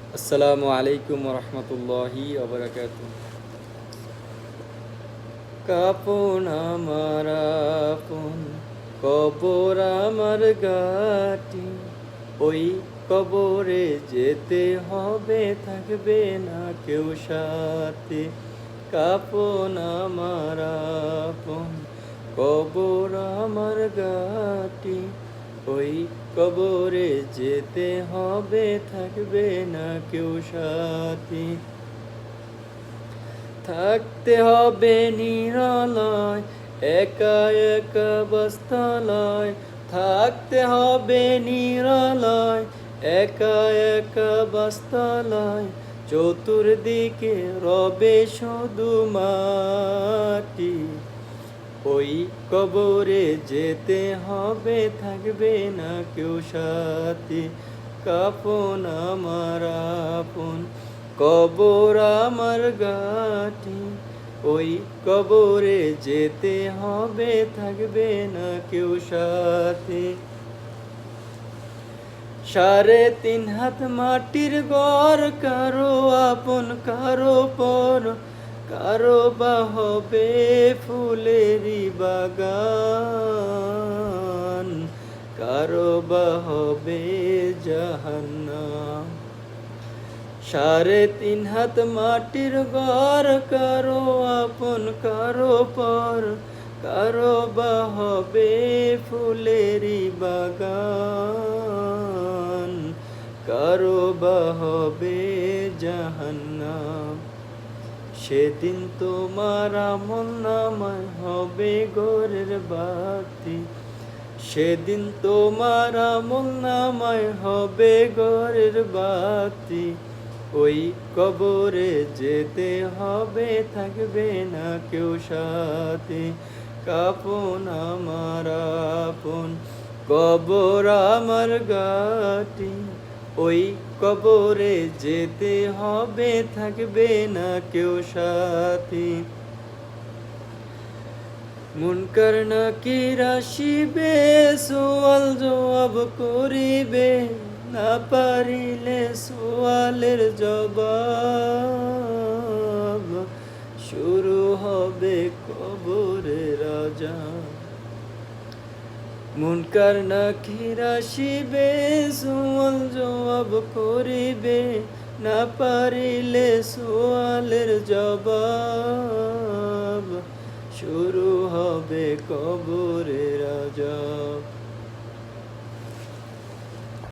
আসসালামু আলাইকুম রহমতুল্লাহি ওবরাকাতু। কাপন আমার আপন, কবর আমার গাটি, ওই কবরে যেতে হবে, থাকবে না কেউ সাথে। কাপন আমার আপন, কবর আমার গাটি, ওই কবরে যেতে হবে, থাকবে না কেউ সাথী। থাকতে হবে নিরালয়, একা একা বস্তালয়। থাকতে হবে নিরালয়, একা একা বস্তালয়। চতুর্দিকে রবে শুধু মাটি, ওই কবরে যেতে হবে, থাকবে না কেউ সাথী। কাপন আমার আপন, কবর আমার গাটি, ওই কবরে যেতে হবে, থাকবে না কেউ সাথী। 3.5 হাত মাটির ঘর, কারো আপন কারো পর, কারো বা হবে ফুলেরই বাগান, কারো বা হবে জাহান্নাম। 3.5 হাত মাটির ঘর, কারো আপন কারো পর, কারো বা হবে ফুলেরই বাগান, কারো বা হবে জাহান্নাম। সেদিন তোমার আমলনামায় হবে ঘরের বাতি, সেদিন তোমার আমলনামায় হবে ঘরের বাতি। ওই কবরে যেতে হবে, থাকবে না কেউ সাথী। কাপন আমার আপন, কবর আমার গাটি, ওই কবরে যেতে হবে, থাকবে না কেউ সাথী। মুনকার নাকির আসিবে, সোয়াল জবাব করিবে, না পারিলে সোয়ালের জবাব। শুরু হবে কবরের আযাব। মুনকার নাকির আসিবে, সোয়াল জবাব করিবে, না পারিলে সোয়ালের জবাব। শুরু হবে কবরের আযাব।